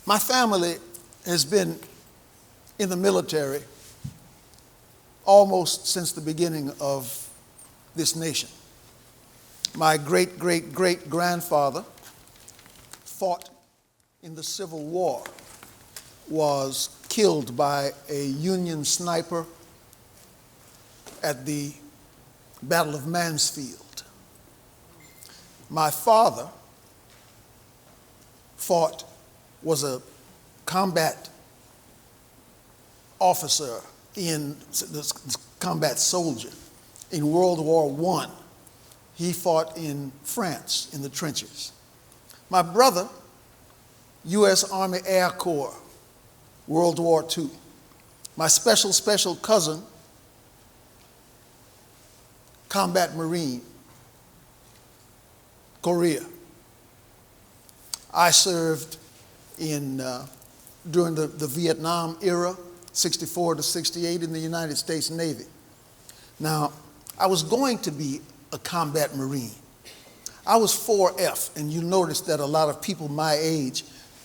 My family has been in the military almost since the beginning of this nation. My great-great-great-grandfather fought in the Civil War, was killed by a Union sniper at the Battle of Mansfield. My father was a combat officer combat soldier in World War I. He fought in France in the trenches. My brother, U.S. Army Air Corps, World War II. My special cousin, combat Marine, Korea. I served during the Vietnam era, 64 to 68 in the United States Navy. Now, I was going to be a combat Marine. I was 4F, and you notice that a lot of people my age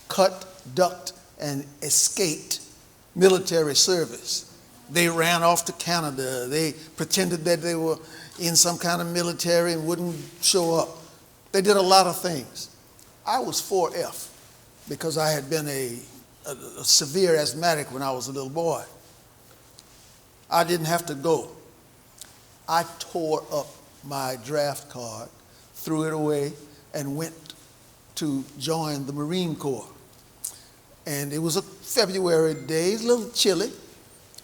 cut, ducked, and escaped military service. They ran off to Canada. They pretended that they were in some kind of military and wouldn't show up. They did a lot of things. I was 4F because I had been a severe asthmatic when I was a little boy. I didn't have to go. I tore up my draft card, threw it away, and went to join the Marine Corps. And it was a February day, a little chilly,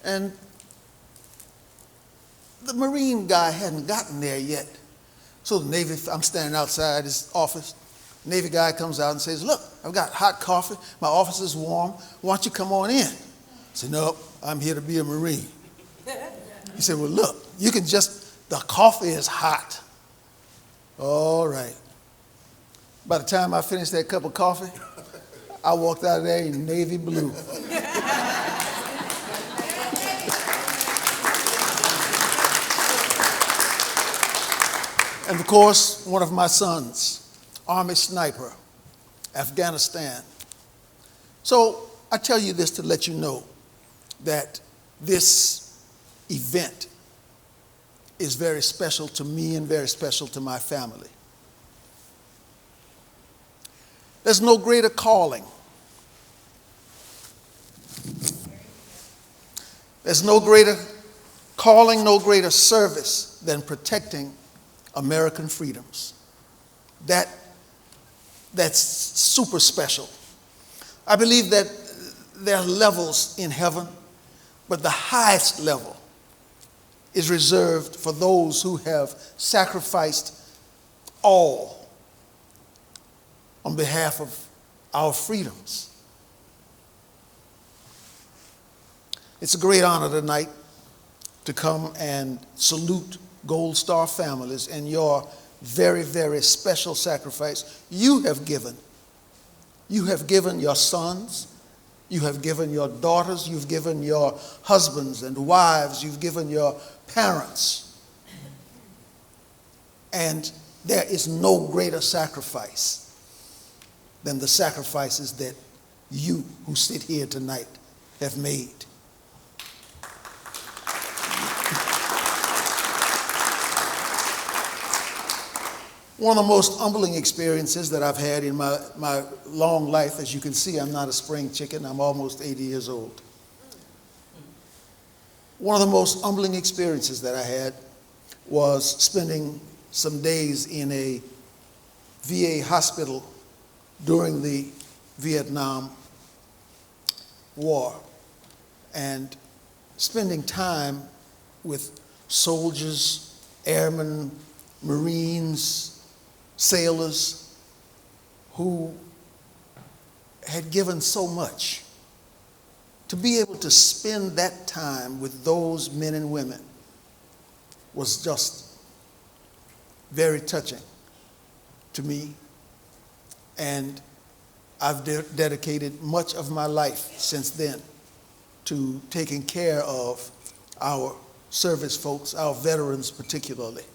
and the Marine guy hadn't gotten there yet. So the Navy, I'm standing outside his office. Navy guy comes out and says, "Look, I've got hot coffee. My office is warm. Why don't you come on in?" I said, "No, I'm here to be a Marine." He said, "Well, look, you can the coffee is hot." All right. By the time I finished that cup of coffee, I walked out of there in navy blue. And of course, one of my sons, Army sniper, Afghanistan. So I tell you this to let you know that this event is very special to me and very special to my family. There's no greater calling. There's no greater calling, no greater service than protecting American freedoms. That's super special. I believe that there are levels in heaven, but the highest level is reserved for those who have sacrificed all on behalf of our freedoms. It's a great honor tonight to come and salute Gold Star families and your very, very special sacrifice you have given. You have given your sons, you have given your daughters, you've given your husbands and wives, you've given your parents. And there is no greater sacrifice than the sacrifices that you who sit here tonight have made. One of the most humbling experiences that I've had in my long life, as you can see, I'm not a spring chicken, I'm almost 80 years old. One of the most humbling experiences that I had was spending some days in a VA hospital during the Vietnam War and spending time with soldiers, airmen, Marines, sailors who had given so much. To be able to spend that time with those men and women was just very touching to me. And I've dedicated much of my life since then to taking care of our service folks, our veterans particularly.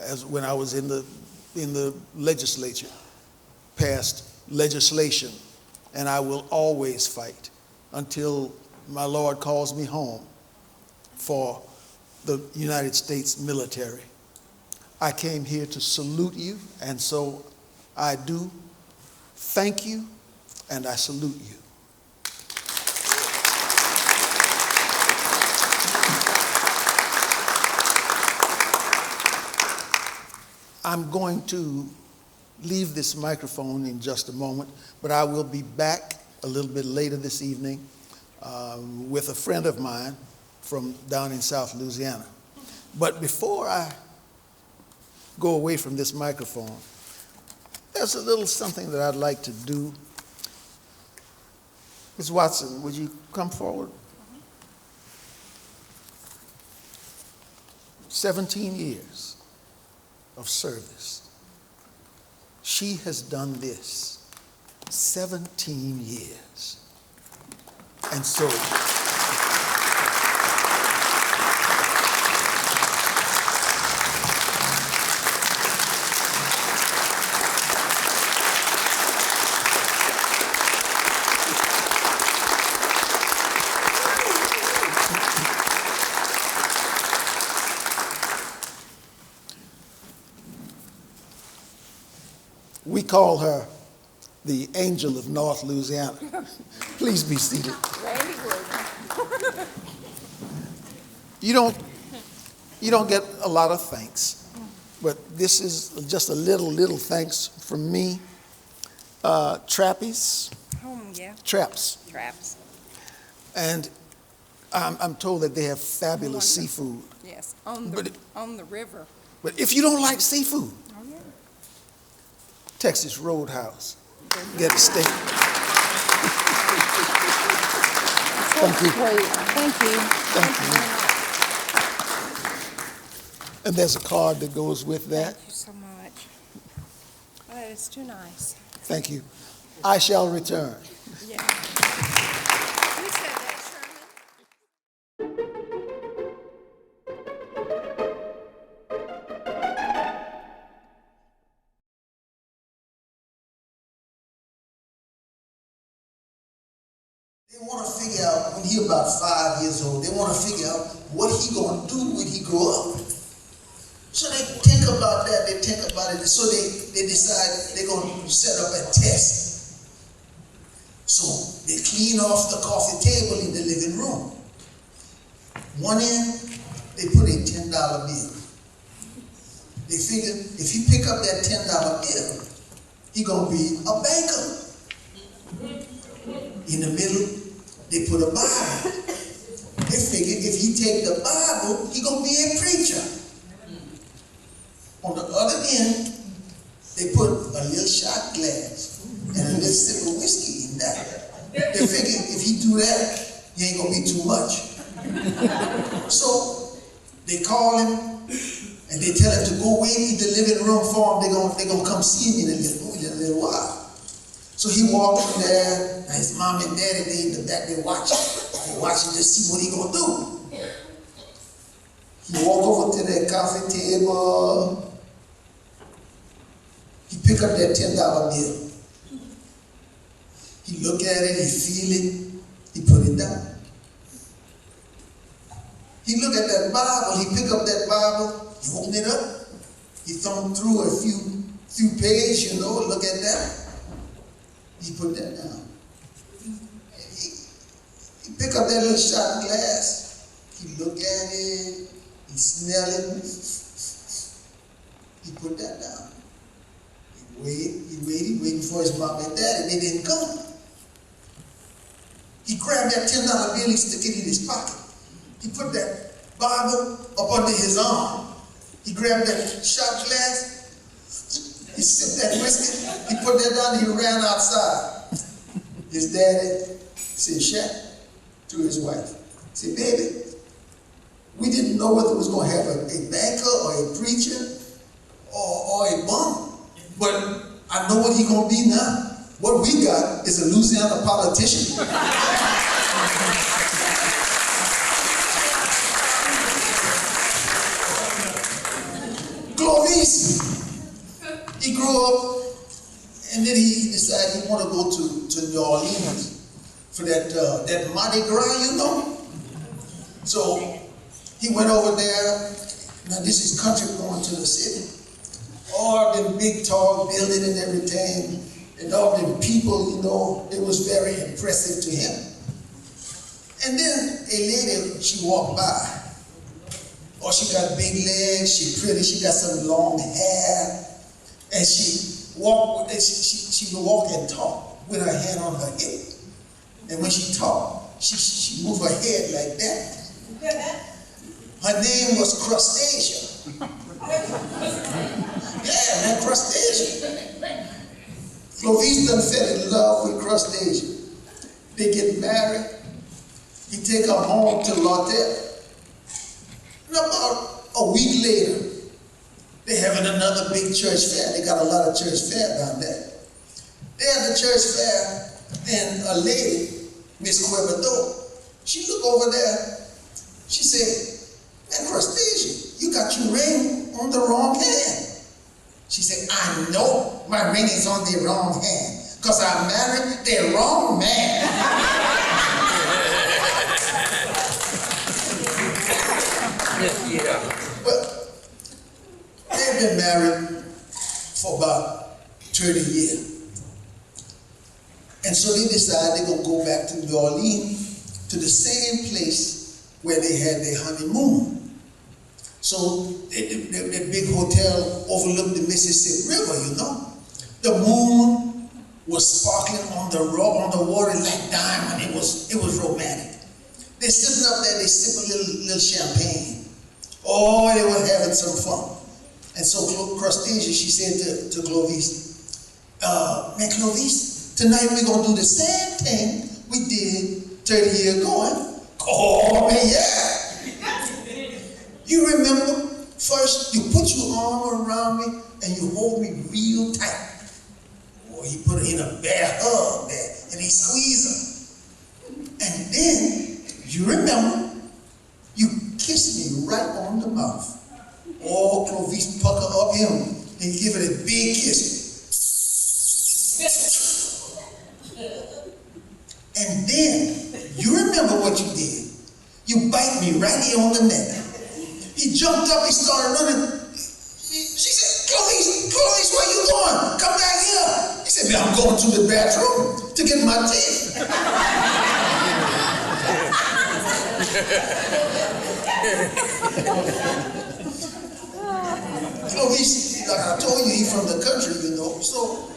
As when I was in the legislature, passed legislation and I will always fight until my Lord calls me home for the United States military. I came here to salute you, and so I do. Thank you, and I salute you. I'm going to leave this microphone in just a moment, but I will be back a little bit later this evening with a friend of mine from down in South Louisiana. But before I go away from this microphone, there's a little something that I'd like to do. Ms. Watson, would you come forward? 17 years of service. She has done this 17 years. And so, we call her the Angel of North Louisiana. Please be seated. Randy would. You don't get a lot of thanks, but this is just a little thanks from me. Trappies. Yeah. Traps. Traps. And I'm told that they have fabulous seafood. Yes, on the river. But if you don't like seafood, Oh, yeah. Texas Roadhouse, get a steak. Thank you. Wait, thank you. Thank you. And there's a card that goes with that. Thank you so much. Oh, that is too nice. Thank you. I shall return. Yeah. Who said that, Sherman? They want to figure out, when he about 5 years old, they want to figure out what he going to do when he grow up. So they think about that, they think about it, so they decide they're going to set up a test. So they clean off the coffee table in the living room. One end, they put a $10 bill. They figure if he pick up that $10 bill, he going to be a banker. In the middle, they put a Bible. They figure if he take the Bible, he going to be a preacher. On the other end, they put a little shot glass and a little sip of whiskey in that. They figure if he do that, he ain't gonna be too much. So they call him and they tell him to go wait in the living room for him. They're gonna come see him in a little while. So he walked in there, and his mom and daddy, they in the back, they watching. They watching to see what he gonna do. He walk over to that coffee table. He pick up that $10 bill. He look at it, he feel it, he put it down. He look at that Bible, he pick up that Bible, he open it up, he thumb through a few pages, look at that. He put that down. He pick up that little shot glass, he look at it, he smell it, he put that down. He waited for his mom and dad, and they didn't come. He grabbed that $10 bill, he stuck it in his pocket. He put that Bible up under his arm. He grabbed that shot glass, he sipped that whiskey, he put that down, and he ran outside. His daddy said, "Shaq," to his wife, said, "Baby, we didn't know whether it was going to have a banker or a preacher or a bum. But I know what he's going to be now. What we got is a Louisiana politician." Clovis, he grew up And then he decided he wanted to go to New Orleans for that Mardi Gras, you know? So he went over there. Now this is country going to the city. All them big tall buildings and everything, and all them people, you know, it was very impressive to him. And then a lady, she walked by. Oh, she got big legs, she pretty, she got some long hair, and she walked, she would walk and talk with her hand on her hip. And when she talked, she moved her head like that. Her name was Crustasia. Yeah, man, Crustasia. Clovis done fell in love with Crustasia. They get married. He take her home to L'Hotel. And about a week later, they having another big church fair. They got a lot of church fair down there. They had the church fair, and a lady, Miss Quevedo, she looked over there. She said, "Man, Crustasia, you got your ring on the wrong hand." She said, "I know my ring is on the wrong hand, because I married the wrong man." Yeah. Well, they've been married for about 30 years. And so they decided they're going to go back to New Orleans, to the same place where they had their honeymoon. So the big hotel overlooked the Mississippi River, you know. The moon was sparkling on the water like diamond. It was romantic. They're sitting up there, they sip a little champagne. Oh, they were having some fun. And so Crustasia, she said to Clovis, "Man, Clovis, tonight we're going to do the same thing we did 30 years ago." "Oh, man, yeah. You remember, first you put your arm around me and you hold me real tight. Or he put her in a bear hug there and he squeezed her. And then, you remember, you kissed me right on the mouth." Oh, Clovis pucker up him and give it a big kiss. And then, you remember what you did. You bite me right here on the neck. He jumped up, he started running. She said, Clovis, where you going? Come back here." He said, "Man, I'm going to the bathroom to get my teeth." Clovis, like I told you, he's from the country, you know. So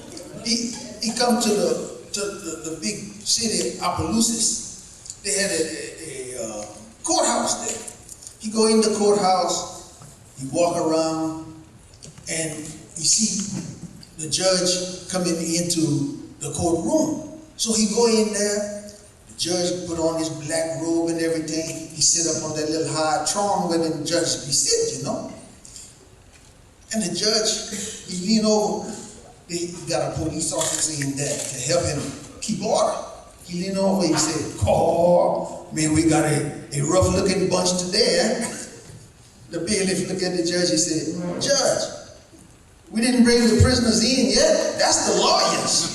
he come to the big city, Opelousas. They had a courthouse there. He go in the courthouse, he walk around, and you see the judge coming into the courtroom. So he go in there, the judge put on his black robe and everything. He sit up on that little high throne where the judge be sit, you know. And the judge, he lean over, he got a police officer in there to help him keep order. He leaned over, he said, "Oh, man, we got a rough-looking bunch today, eh?" The bailiff looked at the judge, he said, "Judge, we didn't bring the prisoners in yet. That's the lawyers."